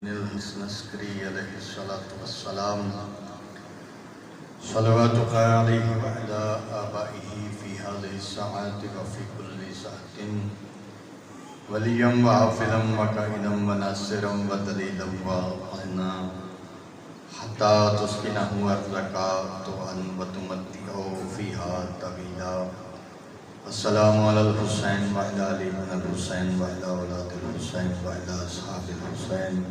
الحسن عسکری علیہ السلام صلواتک علیہ وعلی آبائہ فی هذه الساعات وفی کل ساعت ولیا وحافظا وقائدا وناصرا ودلیلا وعنا حتی تسکنہ ارضک طوعا وتمتعہ فیہا طویلا. السلام علی الحسین وعلی علی بن الحسین وعلی اولاد الحسین وعلی اصحاب الحسین.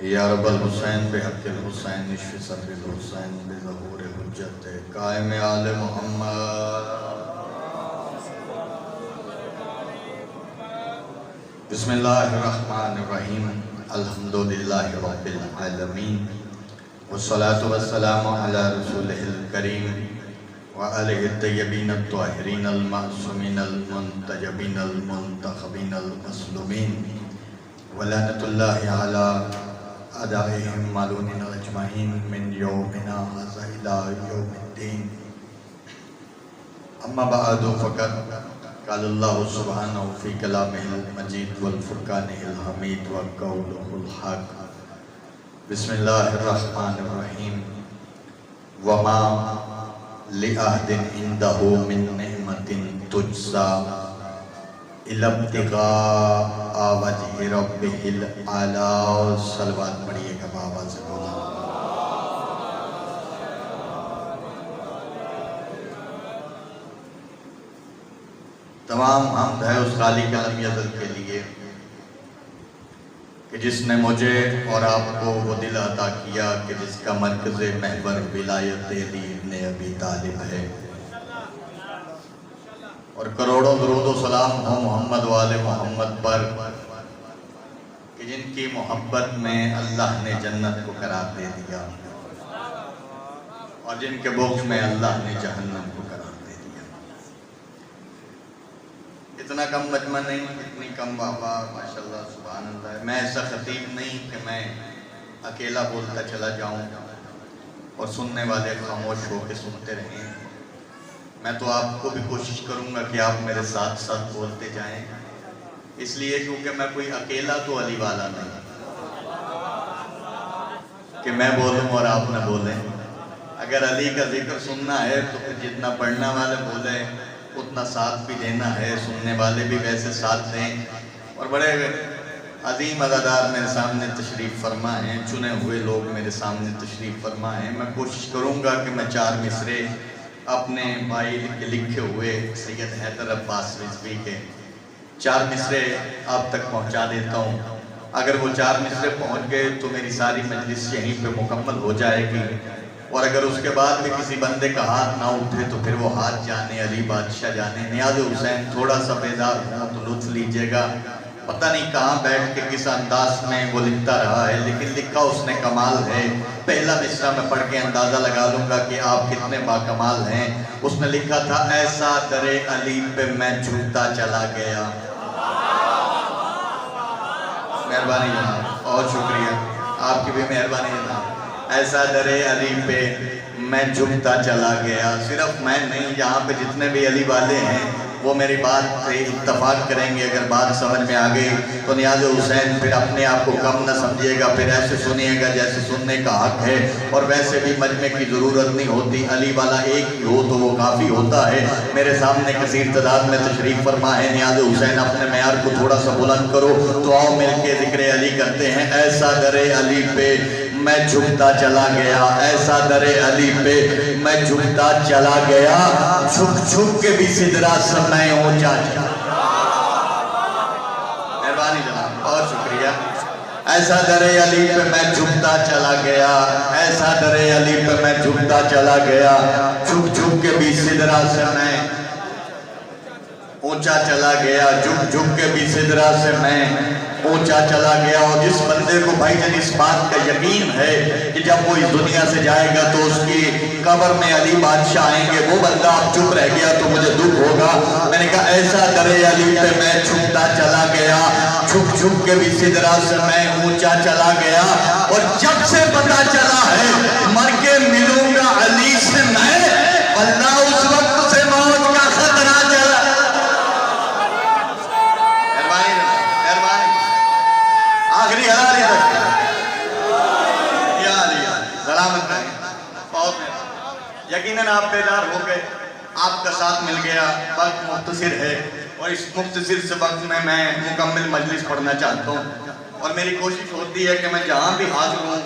یا رب الحسین بحق الحسین اشف صدر الحسین بظہور حجت قائم آل محمد. بسم اللہ الرحمن الرحیم. الحمدللہ رب العالمین والصلاة والسلام علی رسولہ الکریم وآلہ الطیبین الطاہرین المعصومین المنتجبین المنتخبین المظلومین ولعنۃ اللہ علی اعدائہم مالونین اجمعین من یومنا ھذا الی یوم الدین. اما بعد فقد قال اللہ سبحانہ فی کلامہ المجید والفرقانہ الحمید وقولہ الحق. بسم اللہ الرحمن الرحیم. وما لِأَحْدٍ عِنْدَهُ مِن نِعْمَةٍ تُجْزَى إِلَّا ابْتِغَاءَ وَجْهِ رَبِّهِ الْأَعْلَىٰ. صلوات پڑھیے گا بابا سے بولا. تمام حمد ہے اس خالق عالم ازل کے لیے کہ جس نے مجھے اور آپ کو وہ دل عطا کیا کہ جس کا مرکز محور ولایت علی ابن ابی طالب ہے. اور کروڑوں درود و سلام ہو محمد و آل محمد پر کہ جن کی محبت میں اللہ نے جنت کو قرار دے دیا اور جن کے بغض میں اللہ نے جہنم کو قرار دے دیا. اتنا کم مجمع نہیں، اتنی کم بابا، ماشاءاللہ سبحان اللہ. میں ایسا خطیب نہیں کہ میں اکیلا بولتا چلا جاؤں اور سننے والے خاموش ہو کے سنتے رہیں. میں تو آپ کو بھی کوشش کروں گا کہ آپ میرے ساتھ ساتھ بولتے جائیں، اس لیے کیونکہ میں کوئی اکیلا تو علی والا نہیں کہ میں بولوں اور آپ نہ بولیں. اگر علی کا ذکر سننا ہے تو پھر جتنا پڑھنا والے بولیں اتنا ساتھ بھی دینا ہے، سننے والے بھی ویسے ساتھ دیں. اور بڑے عظیم عزادار میرے سامنے تشریف فرما ہیں، چنے ہوئے لوگ میرے سامنے تشریف فرما ہیں. میں کوشش کروں گا کہ میں 4 مصرے اپنے بھائی کے لکھے ہوئے سید حیدر عباس رضوی کے 4 مصرے آپ تک پہنچا دیتا ہوں. اگر وہ 4 مصرے پہنچ گئے تو میری ساری مجلس یہیں پہ مکمل ہو جائے گی. اور اگر اس کے بعد بھی کسی بندے کا ہاتھ نہ اٹھے تو پھر وہ ہاتھ جانے علی بادشاہ جانے. نیاز حسین تھوڑا سا بیدار ہوں تو لطف لیجئے گا. پتہ نہیں کہاں بیٹھ کے کس انداز میں وہ لکھتا رہا ہے، لیکن لکھا اس نے کمال ہے. پہلا مصرع میں پڑھ کے اندازہ لگا لوں گا کہ آپ کتنے باکمال ہیں. اس نے لکھا تھا ایسا در علی پہ میں جھوٹا چلا گیا. مہربانی جناب، بہت شکریہ، آپ کی بھی مہربانی جناب. ایسا در علی پہ میں جھکتا چلا گیا. صرف میں نہیں، جہاں پہ جتنے بھی علی والے ہیں وہ میری بات سے اتفاق کریں گے. اگر بات سمجھ میں آ گئی تو نیاز حسین پھر اپنے آپ کو کم نہ سمجھیے گا، پھر ایسے سنیے گا جیسے سننے کا حق ہے. اور ویسے بھی مجمع کی ضرورت نہیں ہوتی، علی والا ایک ہی ہو تو وہ کافی ہوتا ہے. میرے سامنے کثیر تعداد میں تشریف فرما ہے. نیاز حسین اپنے معیار کو تھوڑا سا بلند کرو تو آؤ مل کے ذکر علی کرتے ہیں. ایسا در علی پہ میں جھکتا چلا گیا، ایسا در علی پہ میں جھکتا چلا گیا، جھک جھک کے بھی سدرا سے میں اونچا چلا. مہربانی جناب، بہت شکریہ. ایسا در علی پہ میں جھکتا چلا گیا، ایسا در علی پہ میں جھکتا چلا گیا، جھک جھک کے بھی سدرا سے میں اونچا چلا گیا، جھک جھک کے بھی سدرا سے میں اونچا چلا گیا. اور جس بندے کو بھائی جان اس بات کا یقین ہے کہ جب وہ اس دنیا سے جائے گا تو اس کی قبر میں علی بادشاہ آئیں گے، وہ بندہ اب چپ رہ گیا تو مجھے دکھ ہوگا. میں نے کہا ایسا در علی پہ میں جھکتا چلا گیا، جھک جھک کے بھی سدرا سے میں اونچا چلا گیا. اور جب سے پتا چلا ہے مر کے ملوں گا علی سے میں، اللہ اس وقت سے موت کا خطرہ چلا. آخری حلال تک یقیناً آپ بیدار ہو گئے، آپ کا ساتھ مل گیا، وقت مختصر ہے اور اس مختصر سے وقت میں مکمل مجلس پڑھنا چاہتا ہوں، اور میری کوشش ہوتی ہے کہ میں جہاں بھی حاضر ہوں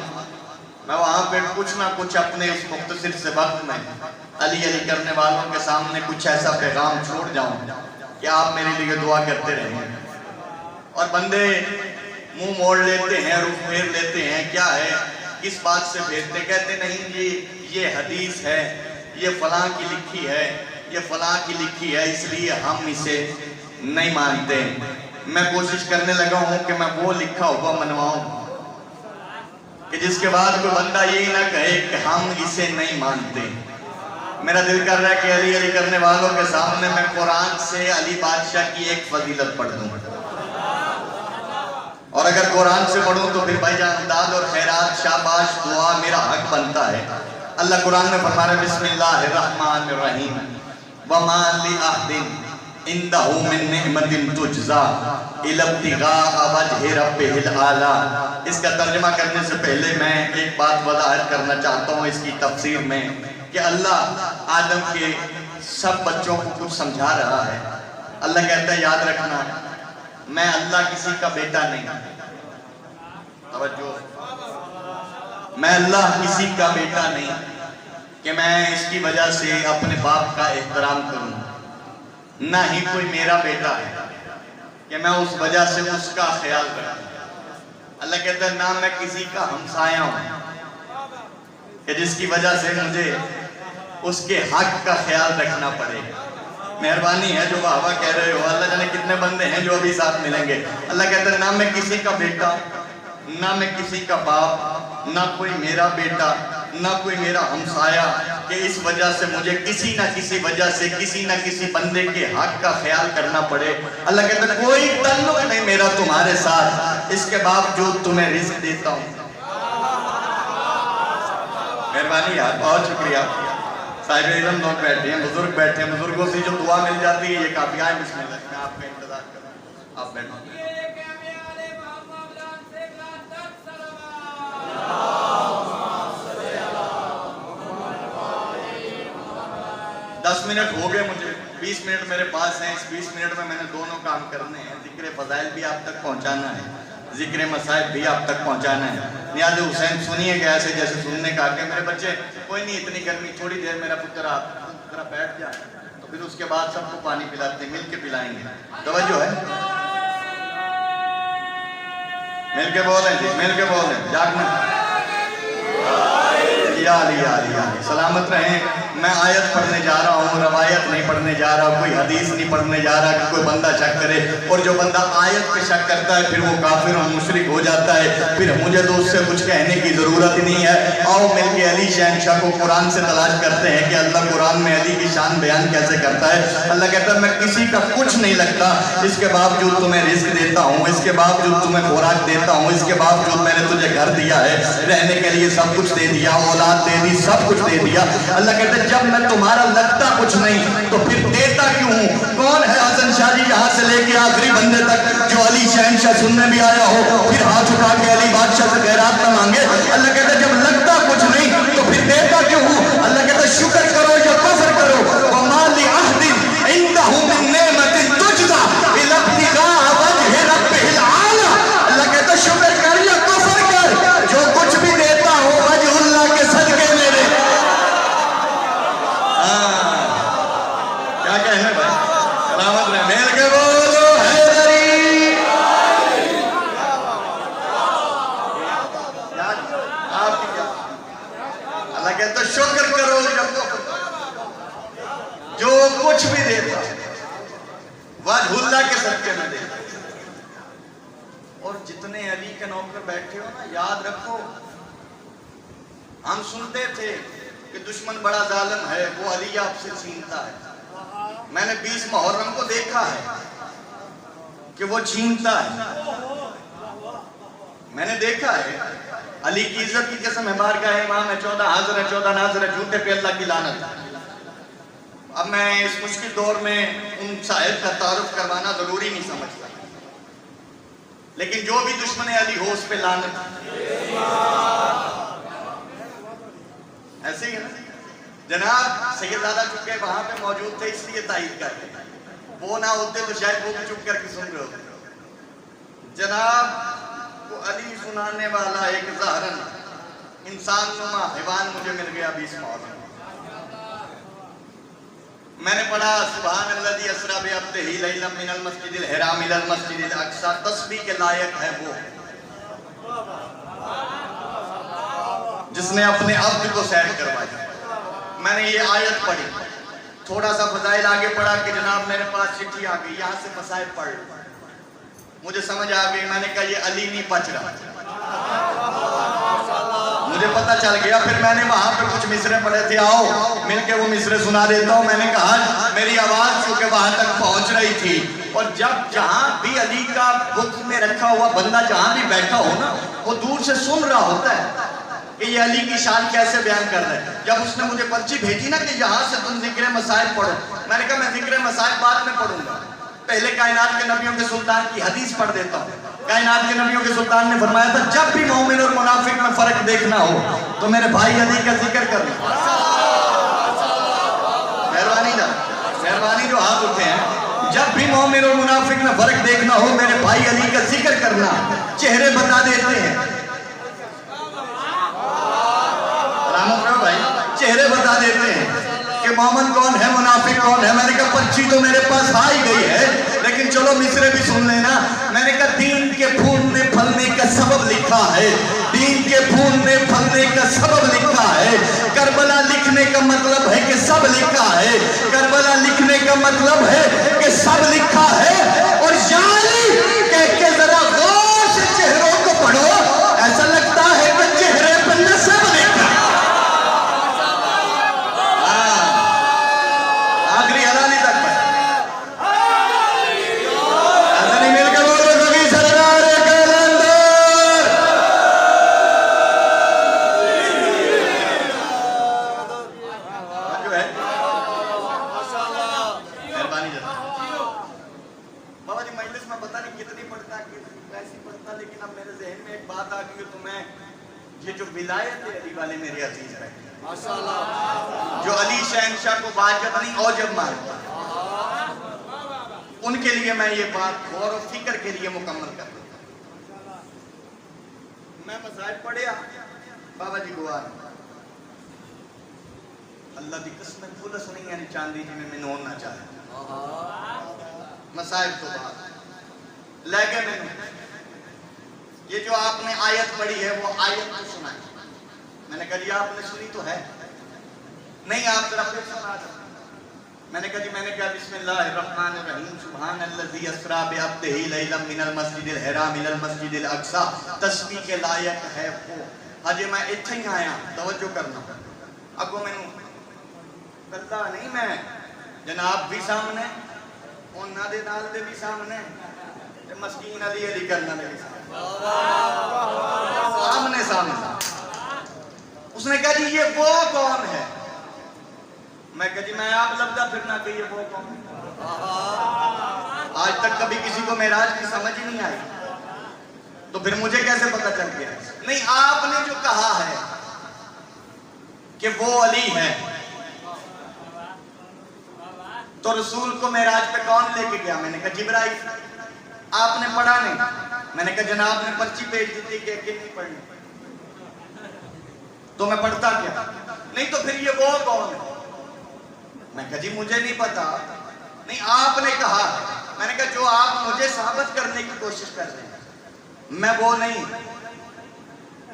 میں وہاں پہ کچھ نہ کچھ اپنے اس مختصر سے وقت میں علی علی کرنے والوں کے سامنے کچھ ایسا پیغام چھوڑ جاؤں کہ آپ میرے لیے دعا کرتے رہیں۔ اور بندے منہ موڑ لیتے ہیں، رخ پھیر لیتے ہیں، کیا ہے کس بات سے بھیجتے، کہتے نہیں جی یہ حدیث ہے، یہ فلاں کی لکھی ہے، یہ فلاں کی لکھی ہے، اس لیے ہم اسے نہیں مانتے۔ میں کوشش کرنے لگا ہوں کہ میں وہ لکھا ہوا منواؤں کہ جس کے بعد کوئی بندہ یہی نہ کہے کہ ہم اسے نہیں مانتے۔ میرا دل کر رہا ہے کہ علی علی کرنے والوں کے سامنے میں قرآن سے علی بادشاہ کی ایک فضیلت پڑھ دوں، اور اگر قرآن سے پڑھوں تو پھر بھائی جان داد اور خیرات، شاباش، دعا میرا حق بنتا ہے۔ اللہ قرآن میں فرما رہا ہے بسم اللہ الرحمن الرحیم وَمَا لِأَحْدٍ عِنْدَهُ مِن نِعْمَةٍ تُجْزَى إِلَّا ابْتِغَاءَ وَجْهِ رَبِّهِ الْأَعْلَىٰ۔ اس کا ترجمہ کرنے سے پہلے میں ایک بات وضاحت کرنا چاہتا ہوں اس کی تفسیر میں، کہ اللہ آدم کے سب بچوں کو کچھ سمجھا رہا ہے۔ اللہ کہتا ہے یاد رکھنا میں اللہ کسی کا بیٹا نہیں، توجہ، میں اللہ کسی کا بیٹا نہیں کہ میں اس کی وجہ سے اپنے باپ کا احترام کروں، نہ ہی کوئی میرا بیٹا ہے کہ میں اس وجہ سے اس کا خیال کروں۔ اللہ کہتا ہے نہ میں کسی کا ہمسایہ ہوں کہ جس کی وجہ سے مجھے اس کے حق کا خیال رکھنا پڑے۔ مہربانی ہے جو واہ واہ کہہ رہے ہو، اللہ جانے کتنے بندے ہیں جو ابھی ساتھ ملیں گے۔ اللہ کہتا ہے نہ میں کسی کا بیٹا، نہ میں کسی کا باپ، نہ کوئی میرا بیٹا، نہ کوئی میرا ہمسایہ کہ اس وجہ سے مجھے کسی نہ کسی وجہ سے کسی نہ کسی بندے کے حق کا خیال کرنا پڑے۔ اللہ کہتا ہے کوئی تعلق نہیں میرا تمہارے ساتھ، اس کے باوجود تمہیں رزق دیتا ہوں۔ مہربانی یار، بہت شکریہ۔ صاحب علم لوگ بیٹھے ہیں، بزرگ بیٹھے ہیں، بزرگوں سے جو دعا مل جاتی ہے یہ کافی آئے۔ بسم اللہ، میں آپ کا انتظار کر رہا ہوں، آپ بیٹھو۔ 10 منٹ ہو گئے مجھے، 20 منٹ میرے پاس ہیں، اس 20 منٹ میں نے دونوں کام کرنے ہیں، ذکر فضائل بھی آپ تک پہنچانا ہے، ذکر مصائب بھی آپ تک پہنچانا ہے۔ نیاز حسین سنیے گا ایسے جیسے سننے کا کہ میرے بچے کوئی نہیں اتنی گرمی، تھوڑی دیر میرا پتر آپ ذرا بیٹھ جائے تو پھر اس کے بعد سب کو پانی پلاتے ہیں، مل کے پلائیں گے، توجہ ہے، مل کے بولیں جی، مل کے بولیں، جاگنا یا علی یا علی یا علی، سلامت رہیں۔ میں آیت پڑھنے جا رہا ہوں، روایت نہیں پڑھنے جا رہا، کوئی حدیث نہیں پڑھنے جا رہا کہ کوئی بندہ شک کرے، اور جو بندہ آیت پہ شک کرتا ہے پھر وہ کافر اور مشرک ہو جاتا ہے، پھر مجھے تو اس سے کچھ کہنے کی ضرورت ہی نہیں ہے۔ آؤ مل کے علی شہنشاہ کو قرآن سے تلاش کرتے ہیں کہ اللہ قرآن میں علی کی شان بیان کیسے کرتا ہے۔ اللہ کہتا ہے میں کسی کا کچھ نہیں لگتا، اس کے باوجود تمہیں رزق دیتا ہوں، اس کے باوجود تمہیں خوراک دیتا ہوں، اس کے باوجود میں نے تجھے گھر دیا ہے، رہنے کے لیے سب کچھ دے دیا، اولاد دے دی، سب کچھ دے دیا۔ اللہ کہتا ہے جب میں تمہارا لگتا کچھ نہیں تو پھر دیتا کیوں ہوں؟ کون ہے حسن شاہ جی یہاں سے لے کے آخری بندے تک جو علی شہنشاہ سننے بھی آیا ہو پھر ہاتھ اٹھا کے علی بادشاہ سے خیرات نہ مانگے؟ اللہ کہتا ہے جب لگتا کچھ نہیں تو پھر دیتا کیوں ہوں؟ اللہ کہتا ہے شکر کرو یا کفر کرو۔ وَمَا لِعَهْدٍ عِنْدَهُ مِن نِعْمَةٍ تُجْزَى إِلَّا ابْتِغَاءَ وَجْهِ رَبِّهِ الْأَعْلَىٰ۔ اللہ کہتا ہے شکر کر یا کفر کر، جو کچھ بھی دیتا ہو وجہ اللہ کے صدقے میرے۔ کیا کہنے بھائی، سلامت رہے، میل کے بولو حیدری۔ آپ کی کیا، اللہ کہتا ہے شکر کرو جب جو کچھ بھی دیتا وجہ اللہ کے صدقے میں دیتا۔ اور جتنے علی کے نوکر بیٹھے ہو نا، یاد رکھو ہم سنتے تھے کہ دشمن بڑا ظالم ہے، وہ علی آپ سے چھینتا ہے۔ میں نے 20 محرم کو دیکھا ہے کہ وہ چھینتا ہے، میں نے دیکھا ہے۔ علی کی عزت کی قسم ہے، بارگاہ امام ہے، 14 حاضر ہے، 14 ناظر ہے، جھوٹے پہ اللہ کی لعنت ہے۔ اب میں اس مشکل دور میں ان صاحب کا تعارف کروانا ضروری نہیں سمجھتا، لیکن جو بھی دشمن علی ہو اس پہ لعنت، ایسے ہی ہے نا، جناب سیدزادہ چکے وہاں پہ موجود تھے اس لیے تائید کر رہے ہیں، وہ نہ ہوتے تو شاید وہ بھی چپ کر کے سن رہے ہوتے۔ جناب وہ علی سنانے والا ایک ظاہراً انسان نما حیوان مجھے مل گیا 20 موت۔ میں نے پڑھا سبحان الذی اسری بعبدہ لیلا من المسجد الحرام الی المسجد الاقصی، تسبیح کے لائق ہے وہ جس نے اپنے عبد کو سیر کروائی۔ میں نے یہ آیت پڑھی، تھوڑا سا فضائل آگے پڑھا کہ جناب میرے پاس چٹھی آ گئی، یہاں سے مسائل پڑھ لو۔ مجھے سمجھ آ گئی، میں نے کہا یہ علی نہیں پچ رہا، مجھے پتہ چل گیا۔ پھر میں نے وہاں پہ کچھ مصرے پڑھے تھے، آؤ مل کے وہ مصرے سنا دیتا ہوں۔ میں نے کہا میری آواز چونکہ وہاں تک پہنچ رہی تھی، اور جب جہاں بھی علی کا بت میں رکھا ہوا بندہ جہاں بھی بیٹھا ہو نا، وہ دور سے سن رہا ہوتا ہے کہ یہ علی کی شان کیسے بیان کر رہا ہے۔ جب اس نے مجھے پرچی بھیجی نا کہ یہاں سے تم ذکر مسائل پڑھو، میں نے کہا میں ذکر مسائل بعد میں پڑھوں گا، پہلے کائنات کے نبیوں کے سلطان کی حدیث پڑھ دیتا ہوں۔ کائنات کے نبیوں کے سلطان نے فرمایا تھا جب بھی مومن اور منافق میں فرق دیکھنا ہو تو میرے بھائی علی کا ذکر کرنا۔ مہربانی جو ہاتھ اٹھے ہیں، جب بھی مومن اور منافق میں فرق دیکھنا ہو میرے بھائی علی کا ذکر کرنا، چہرے بتا دیتے ہیں۔ چہرے بتا دیتے ہیں کہ مومن کون ہے منافق کون ہے۔ میں نے کہا پرچی تو میرے پاس آ ہی گئی ہے، لیکن چلو مصرے بھی سن لینا۔ میں نے کہا دین کے پھولنے پھلنے کا سبب لکھا ہے، دین کے پھولنے پھلنے کا سبب لکھا ہے۔ کربلا لکھنے کا مطلب ہے کہ سب لکھا ہے، کربلا لکھنے کا مطلب ہے کہ سب لکھا ہے۔ اور یعنی کہہ کے ذرا غور سے چہروں کو پڑھو، ایسا لگتا ہے کہ چہرے پر نسب لکھا ہے۔ یہ جو ولایت علی والے میرے عزیز بیٹھے جو علی شہنشاہ کو واجب نہیں اوجب مانتا، ان کے لیے میں یہ بات غور و فکر کے لیے مکمل کر دوں۔ میں مذاہب پڑھیا بابا جی گوار اللہ دی قسم پھولس نہیں یعنی چاندی جی میں منون نہ چاہے مصائب تو بات لے گئے یہ جو آپ نے آیت پڑھی ہے وہ آیت کو سنائی۔ میں نے کہا جی آپ نے سنی تو ہے نہیں، آپ ذرا پھر سنا دیں۔ میں نے کہا جی میں نے کہا بسم اللہ الرحمن الرحیم سبحان الذی اسری بعبدہ لیلا من المسجد الحرام الی المسجد الاقصی، تسبیح کے لائق ہے وہ۔ ہجے میں اتھے ہی آیا، توجہ کرنا، اگو میں کلہ نہیں، میں جناب بھی سامنے انہاں دے نال دے بھی سامنے مسکین علی علی کرنا میرے سامنے سامنے۔ اس نے کہا جی یہ وہ کون ہے؟ میں کہا جی میں آپ لفظہ پھرنا کہ یہ وہ کون ہے؟ آج تک کبھی کسی کو معراج کی سمجھ ہی نہیں آئی، تو پھر مجھے کیسے پتہ چل گیا؟ نہیں، آپ نے جو کہا ہے کہ وہ علی ہے، تو رسول کو معراج پہ کون لے کے گیا؟ میں نے کہا جبرائیل۔ آپ نے پڑھا نہیں؟ میں نے کہا جناب نے پرچی بھیج دی تھی کہ نہیں پڑھنی، تو میں پڑھتا کیا؟ نہیں تو پھر یہ وہ کون ہے؟ میں کہا جی مجھے نہیں پتا۔ نہیں آپ نے کہا، میں نے کہا جو آپ مجھے ثابت کرنے کی کوشش کر رہے ہیں میں وہ نہیں،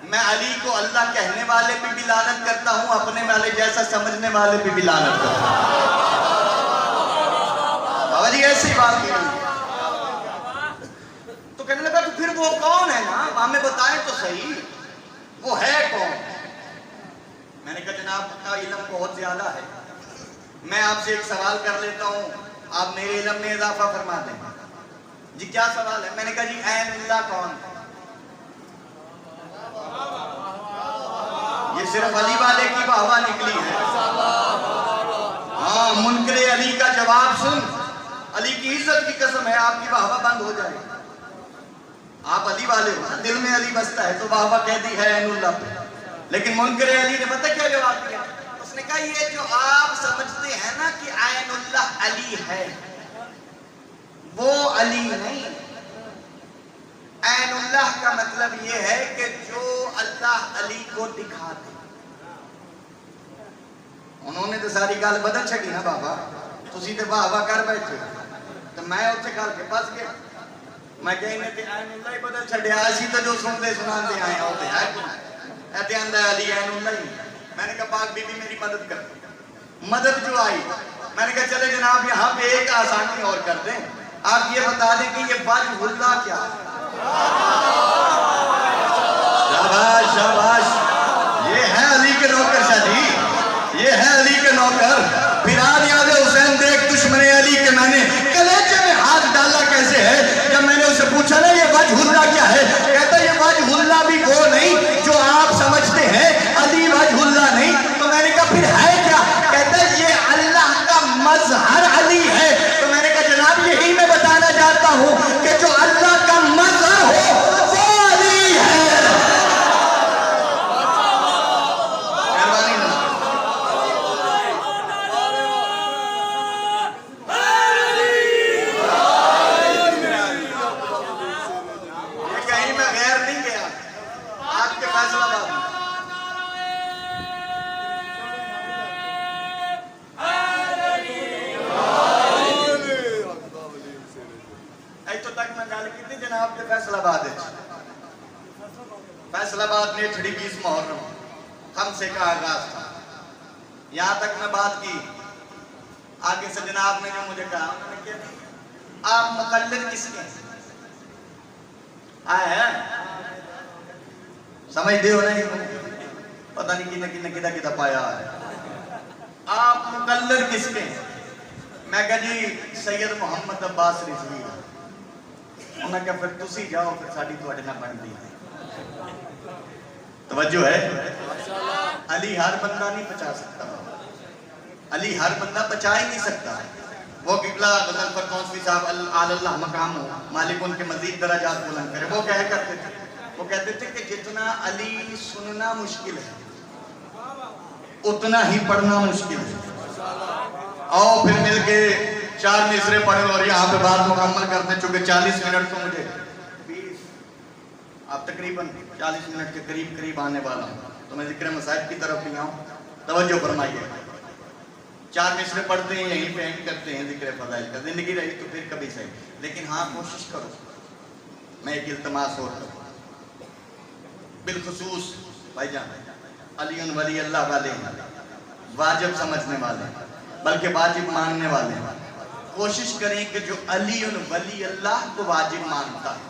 میں علی کو اللہ کہنے والے پہ بھی لعنت کرتا ہوں، اپنے والے جیسا سمجھنے والے پہ بھی لعنت کرتا ہوں۔ بابا جی ایسی بات نہیں، تو کہنے لگا تو پھر وہ کون ہے نا ہمیں بتائیں تو صحیح، وہ ہے کون؟ میں نے کہا جناب کا علم بہت زیادہ ہے، میں آپ سے ایک سوال کر لیتا ہوں، آپ میرے علم میں اضافہ فرما دیں۔ جی کیا سوال ہے؟ میں نے کہا جی عین اللہ کون ہے؟ یہ صرف علی والے کی واہ نکلی ہے۔ ہاں منکر علی کا جواب سن، علی کی عزت کی قسم ہے آپ کی واہ بند ہو جائے۔ آپ علی والے ہو، دل میں علی بستا ہے تو واہ کہہ دی ہے عین اللہ پہ، لیکن منکر علی نے پتہ کیا جواب دیا؟ اس نے کہا یہ جو آپ سمجھتے ہیں نا کہ عین اللہ علی ہے، وہ علی نہیں. عین اللہ کا مطلب یہ ہے کہ جو اللہ علی کو دکھا دے. انہوں نے تو ساری گل بدل چھڑی نا بابا، تسی تے واہ واہ کر بیٹھے تو میں اتنے کر کے پس گیا. میں کہ انہیں تے عین اللہ ہی بدل چھڑیا، اسی تو جو سنتے سناندے آئے ہیں وہ تے ہے کوئی ایتے آندہ علی عین اللہ ہی. میں نے کہا پاک بی بی میری مدد کر. مدد جو آئی میں نے کہا چلے جناب یہاں پہ ایک آسانی اور کر دیں، آپ یہ بتا دیں کہ یہ وجہ اللہ کیا ہے. شاباش شاباش، یہ ہے علی کے نوکر شاہ جی، یہ ہے علی کے نوکر. پھر آج یاد حسین دیکھ دشمن علی کے میں نے کلیجے میں ہاتھ ڈالا کیسے ہے. جب میں نے اسے پوچھا نا یہ وجہ اللہ کیا ہے، کہتا یہ وجہ اللہ بھی وہ نہیں جو آپ سمجھتے ہیں، علی وجہ اللہ نہیں. تو میں نے کہا پھر ہے کیا، کہتا یہ اللہ کا مظہر علی ہے. تو میں نے کہا جناب یہی میں بتانا چاہتا ہوں کہ جو اللہ کا مظہر ہو وہ علی ہے. فیصل آباد میں چھڑی 20 محرم خمسے کا آغاز تھا. یہاں تک میں بات کی، آگے سے جناب نے جو مجھے کہا انہوں نے کہا آپ مقلد کس کے آئے ہیں، سمجھ دے ہو نہیں، پتہ نہیں کدھا کدھا پایا ہے. آپ مقلد کس کے؟ میں کہا جی سید محمد عباس رضوی. انہوں نے کہا پھر تسی جاؤ، پھر ساڑی تو اڑنا بنتی ہے. توجہ ہے، علی ہر بندہ نہیں بچا سکتا، علی ہر بندہ بچا ہی نہیں سکتا. وہ قبلہ غزل پر کونسوی صاحب آل اللہ مقام ہو، مالک ان کے مزید درجات بلند کرے، وہ کہہ کرتے تھے، وہ کہتے تھے کہ جتنا علی سننا مشکل ہے اتنا ہی پڑھنا مشکل ہے. آؤ پھر مل کے 4 مصرے پڑھیں اور یہاں پہ بات مکمل کرتے، چونکہ 40 منٹ تو مجھے آپ تقریباً 40 منٹ کے قریب آنے والا ہوں، تو میں ذکر مسائب کی طرف بھی آؤں. توجہ فرمائیے، 4 مصرے پڑھتے ہیں یہیں پہ اینڈ کرتے ہیں ذکر فضائل کا. زندگی رہی تو پھر کبھی صحیح، لیکن ہاں کوشش کرو. میں ایک التماس اور کروں، بالخصوص بھائی جان علی ولی اللہ والے ہیں، واجب سمجھنے والے ہیں بلکہ واجب ماننے والے ہیں. کوشش کریں کہ جو علی ولی اللہ کو واجب مانتا ہے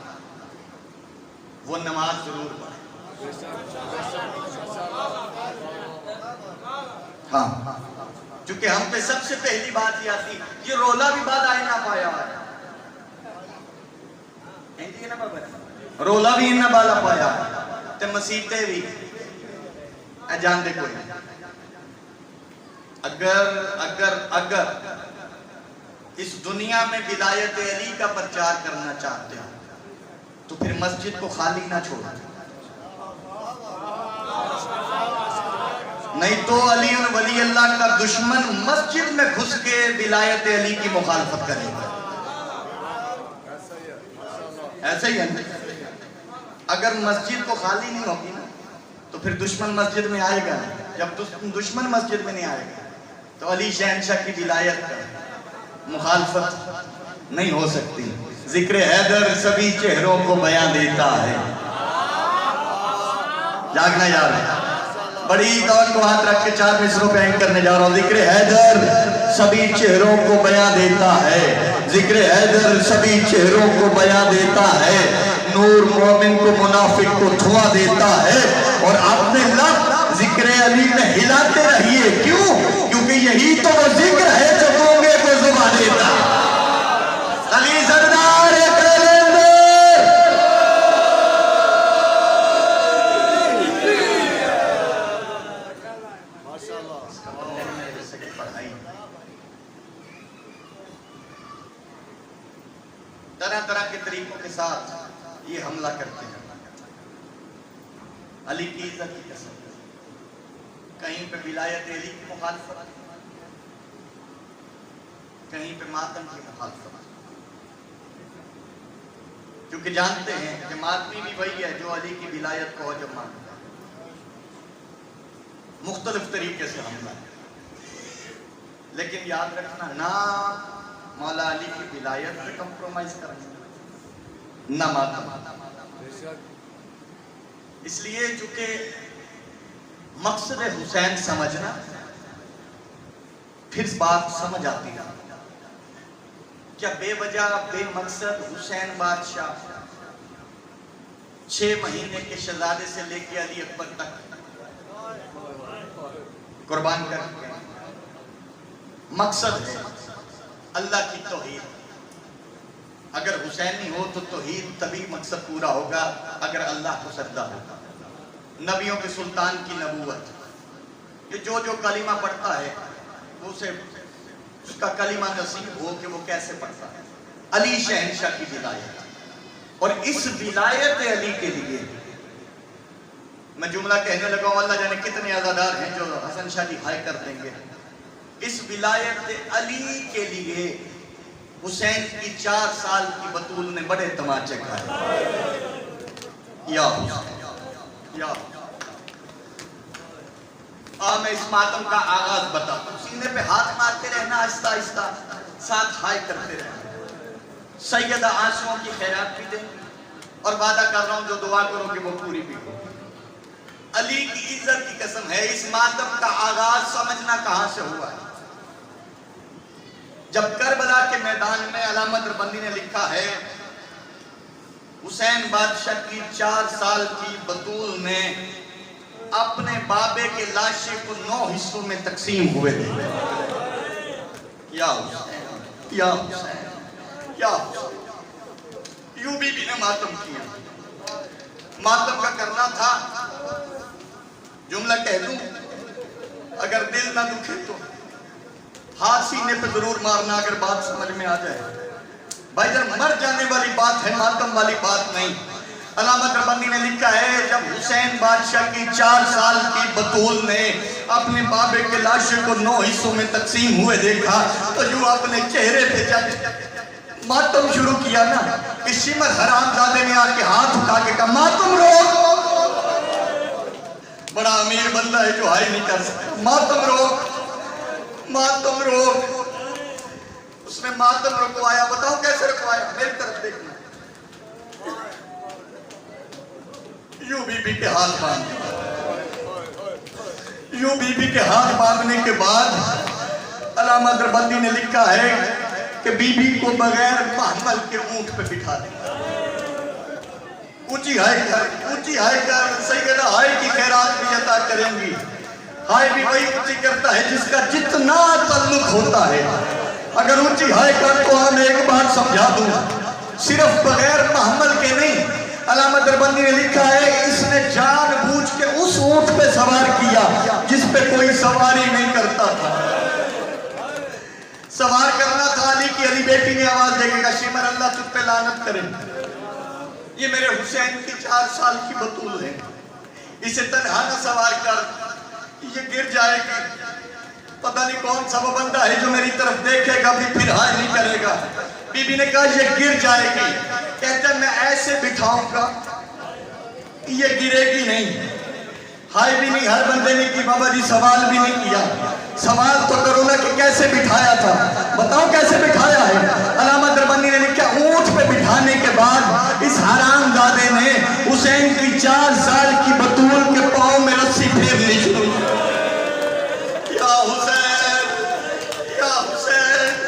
وہ نماز ضرور پڑھے. ہاں چونکہ ہم پہ سب سے پہلی بات یہ آتی، یہ رولا بھی بعد آئے نہ پایا ہے، رولا بھی نہ بالا پایا تے مسیطے بھی جان دے کوئی. اگر اس دنیا میں ولایت علی کا پرچار کرنا چاہتے ہو تو پھر مسجد کو خالی نہ چھوڑا، نہیں تو علی ولی اللہ کا دشمن مسجد میں گھس کے ولایت علی کی مخالفت کرے گا. ایسا ہی ہے، اگر مسجد کو خالی نہیں ہوگی نا تو پھر دشمن مسجد میں آئے گا. جب دشمن مسجد میں نہیں آئے گا تو علی شہنشاہ کی ولایت کا مخالفت نہیں ہو سکتی. ذکر حیدر سبھی چہروں کو بیان دیتا ہے. جاگنا یار ہے، بڑی دور کو ہاتھ رکھ کے 4 مصروں پہ اینڈ کرنے جا رہا ہوں. ذکر حیدر سبھی چہروں کو بیان دیتا ہے، ذکر حیدر سبھی چہروں کو بیان دیتا ہے. نور مومن کو منافق کو دھواں دیتا ہے. اور اپنے لب ذکر علی میں ہلاتے رہیے. کیوں؟ کیونکہ یہی تو وہ ذکر ہے جو گونگے کو زبان دیتا ہے. علی سردار کلندر طرح طرح کے طریقوں کے ساتھ یہ حملہ کرتے ہیں. علی کی عزت کی قسم کہیں پہ ولایت علی کی مخالفت، کہیں پہ ماتم کی مخالفت، کیونکہ جانتے ہیں کہ ماتمی بھی وہی ہے جو علی کی ولایت کو عجب مانتا ہے، مختلف طریقے سے حملہ ہے، لیکن یاد رکھنا نہ مولا علی کی ولایت پہ کمپرومائز کرنا، نہ ماتم۔ اس لیے چونکہ مقصد حسین سمجھنا، پھر بات سمجھ آتی ہے کیا بے وجہ بے مقصد حسین بادشاہ 6 مہینے کے شہزادے سے لے کے علی اکبر تک قربان کر دیا؟ مقصد ہے اللہ کی توحید۔ اگر حسینی ہو تو توحید تبھی مقصد پورا ہوگا اگر اللہ کو سجدہ ہوگا۔ نبیوں کے سلطان کی نبوت، کہ جو کلمہ پڑھتا ہے اسے اس کا کلمہ نصیب ہو کہ وہ کیسے پڑھتا ہے۔ علی شہنشاہ کی ولایت، اور اس ولایت علی کے لیے میں جملہ کہنے لگا ہوں، اللہ جانے کتنے عزادار ہیں جو حسن شاہ جی ہائے کر دیں گے۔ اس ولایت علی کے لیے حسین کی 4 سال کی بطول نے بڑے تماچے کھائے۔ یا حسین، یا میں اس ماتم کا آغاز بتاتا ہوں، سینے پہ ہاتھ مارتے رہنا، آہستہ آہستہ ساتھ ہائے کرتے رہنا۔ سیدہ آنسوؤں کی خیرات بھی دیں، اور وعدہ کر رہا ہوں جو دعا کرو کہ وہ پوری بھی ہو۔ علی کی عزت کی قسم ہے، اس ماتم کا آغاز سمجھنا کہاں سے ہوا ہے۔ جب کربلا کے میدان میں علامہ دربندی نے لکھا ہے حسین بادشاہ کی 4 سال کی بطول نے اپنے بابے کے لاشے کو 9 حصوں میں تقسیم ہوئے تھے۔ یا حسین، یا حسین، یا حسین، یوں بی بی نے ماتم کیا۔ ماتم کا کرنا تھا، جملہ کہہ دوں اگر دل نہ دکھے تو ہاتھ سینے پہ ضرور مارنا اگر بات سمجھ میں آ جائے۔ بھائی جب مر جانے والی بات ہے، ماتم والی بات نہیں۔ علامہ دربندی نے لکھا ہے جب حسین بادشاہ کی 4 سال کی بطول نے اپنے بابے کے لاشے کو 9 حصوں میں تقسیم ہوئے دیکھا تو جو اپنے چہرے پہ جب ماتم شروع کیا نا، کہ شمر حرام زادے نے آ کے ہاتھ اٹھا کے کہا ماتم روک۔ بڑا امیر بندہ ہے جو ہائے نہیں کر سکتا، ماتم روک، ماتم روک۔ اس نے ماتم رکوایا، بتاؤ کیسے رکوایا؟ میری طرف دیکھنا۔ یوں بی بی کے ہاتھ باندھ دیا، یوں بی بی کے ہاتھ باندھنے کے بعد علامہ دربندی نے لکھا ہے کہ بی بی کو بغیر محمل کے اونٹ پہ بٹھا دیا۔ اونچی ہائے کر، اونچی ہائے کر، سیدہ ہائے کی خیرات بھی عطا کریں گی۔ ہائے بھی وہی اونچی کرتا ہے جس کا جتنا تعلق ہوتا ہے۔ اگر اونچی ہائے کر تو ہم ایک بات سمجھا دوں، صرف بغیر محمل کے نہیں۔ علامہ دربندی نے لکھا ہے اس نے جان بوجھ کے اس اونٹ پہ سوار کیا جس پہ کوئی سواری نہیں کرتا تھا۔ سوار کرنا تھا علی کی، علی بیٹی نے آواز دے کے کہا شمر اللہ تجھ پہ لعنت کرے، یہ میرے حسین کی 4 سال کی بطول ہے، اسے تنہا نہ سوار کر، یہ گر جائے گی۔ پتہ نہیں کون سا وہ بندہ ہے جو میری طرف دیکھے گا بھی پھر ہائے نہیں کرے گا۔ بی بی نے کہا یہ گر جائے گی، کہتے میں ایسے بٹھاؤں گا یہ گرے گی نہیں۔ ہائے بھی نہیں ہر بندے نے کی، بابا جی سوال بھی نہیں کیا، سوال تو کرو نا کہ کیسے بٹھایا تھا، بتاؤ کیسے بٹھایا ہے۔ علامہ دربندی نے لکھا اونٹ پہ بٹھانے کے بعد اس حرام زادے نے حسین کی 4 سال کی بطول کے پاؤں میں رسی پھیرنی شروع کی۔ یا حسین، یا حسین،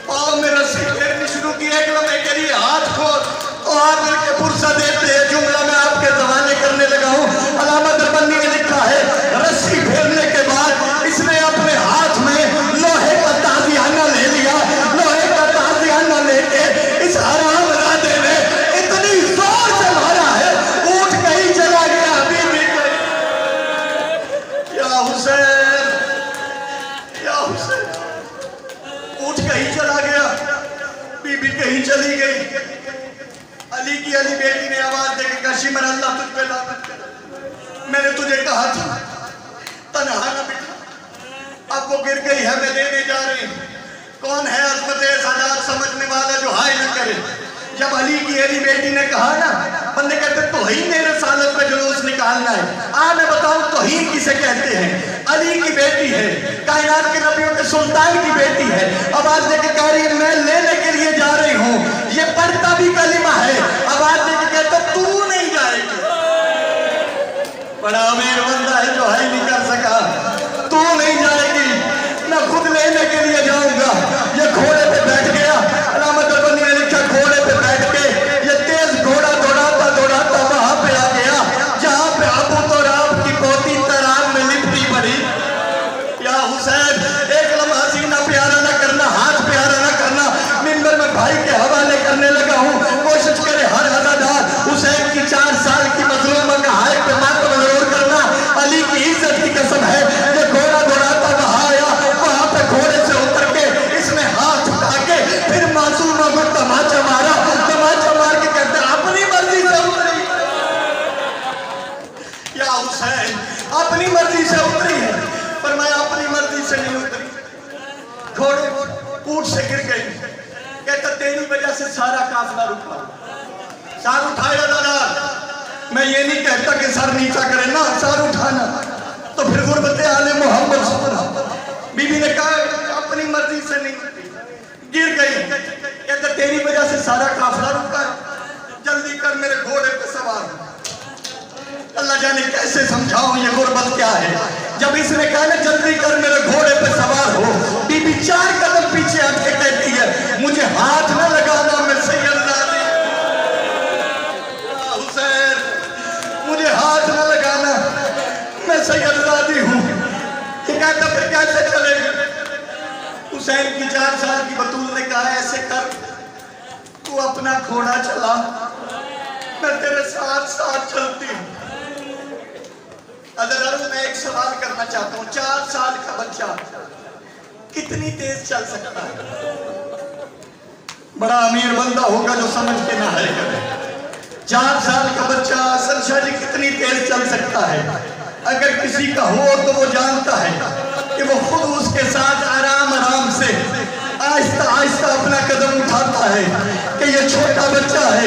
پاؤں میں رسی پھیرنی شروع کی۔ ایک لمحے کے لیے ہاتھ کھول تو آپ مل کے پرسہ دیتے ہیں، جملہ میں آپ کے زمانے کرنے لگا ہوں۔ علامہ دربندی نے لکھا ہے رسی پھیرنے کے بعد اس نے اپنے ہاتھ میں لوہے کا تازیانہ لے لیا، لوہے کا تازیانہ لے کے اس حرام زادے نے اتنی زور سے مارا ہے اونٹ کہیں چلا گیا، ابھی بھی کہیں۔ یا حسین، یا حسین، اونٹ کہیں چلا گیا، بی بی کہیں چلی گئی۔ علی کی علی بیٹی نے آواز دے کے کہا شمر اللہ تجھ پہ لعنت کرے، میں نے تجھے کہا تھا کا نہانا بٹھا، اب وہ گر گئی ہے، میں لینے جا رہی ہوں۔ کون ہے عظمت سادات سمجھنے والا جو ہائے نہ کرے؟ جب علی کی علی بیٹی نے کہا نا، بندے کہتے توہین نے رسالت میں جلوس نکالنا ہے۔ میں بتاؤں توہین کسے کہتے ہیں؟ علی کی بیٹی ہے، کائنات کے نبیوں کے سلطان کی بیٹی ہے، آواز دے کے کہہ رہی ہے میں لینے کے لیے جا رہی ہوں۔ یہ پڑھتا بھی کلمہ ہے، آواز دے کے کہتا تو نہیں جائے گی۔ بڑا امیر بندہ ہے جو ہائی نہیں کر سکا، تو نہیں جائے گی، میں خود لینے کے لیے جاؤں گا۔ یہ گھوڑے پہ بیٹھ گیا، علامت البنی نے لکھا گھوڑے پہ بیٹھ کے یہ تیز گھوڑا دوڑاتا دوڑاتا وہاں پہ آ گیا جہاں پہ ابو تراب کی پوتی تراب میں لپٹی پڑی۔ یا حسین، ایک لمحہ سینہ پیارا نہ کرنا، ہاتھ پیارا نہ کرنا، منبر میں بھائی کے حوالے کرنے لگا ہوں۔ کوشش کرے ہر عزادار حسین کی 4 سال کی مظلومہ کا حائق پہ ماتم ضرور کرنا۔ علی کی عزت کی قسم ہے، یہ گھوڑا دوڑاتا وہاں آیا، وہاں پہ گھوڑے سے اتر کے اس نے ہاتھ اٹھا کے پھر معصومہ کو تماچا مارا، تماچا مار کے کہتے ہیں اپنی مرضی سے اتری۔ یا حسین، اپنی مرضی سے اتری ہے، پر میں اپنی مرضی سے نہیں اتری۔ گھوڑے اونٹ سے گر گئی، کہتا تیری وجہ سے سارا قافلہ رکا۔ سار اٹھایا دادا، میں یہ نہیں کہتا کہ سر نیچا کرے نا، سر اٹھانا تو پھر غربت آل محمد صلی اللہ علیہ وسلم۔ بی بی نے کہا اپنی مرضی سے نہیں، گر گئی، کہتا تیری وجہ سے سارا قافلہ رکا، جلدی کر میرے گھوڑے پہ سوار۔ اللہ جانے کیسے سمجھاؤں یہ غربت کیا ہے۔ جب اس نے کہا نا جلدی کر میرے گھوڑے پہ سوار ہو، بی بی 4 قدم پیچھے ہٹ کے کہتی ہے مجھے ہاتھ نہ لگانا، میں سید زادی۔ حسین، مجھے ہاتھ نہ لگانا، میں سید زادی ہوں۔ یہ کہتا پھر کیسے چلے گا؟ حسین کی 4 سال کی بطول نے کہا ایسے کر، تو اپنا گھوڑا چلا، میں تیرے ساتھ ساتھ چلتی ہوں۔ حضرت میں ایک سوال کرنا چاہتا ہوں، 4 سال کا بچہ کتنی تیز چل سکتا ہے؟ بڑا امیر بندہ ہوگا جو سمجھ کے نہ ہے کرے۔ 4 سال کا بچہ حسن شاہ جی کتنی تیز چل سکتا ہے؟ اگر کسی کا ہو تو وہ جانتا ہے کہ وہ خود اس کے ساتھ آرام آرام سے آہستہ آہستہ اپنا قدم اٹھاتا ہے کہ یہ چھوٹا بچہ ہے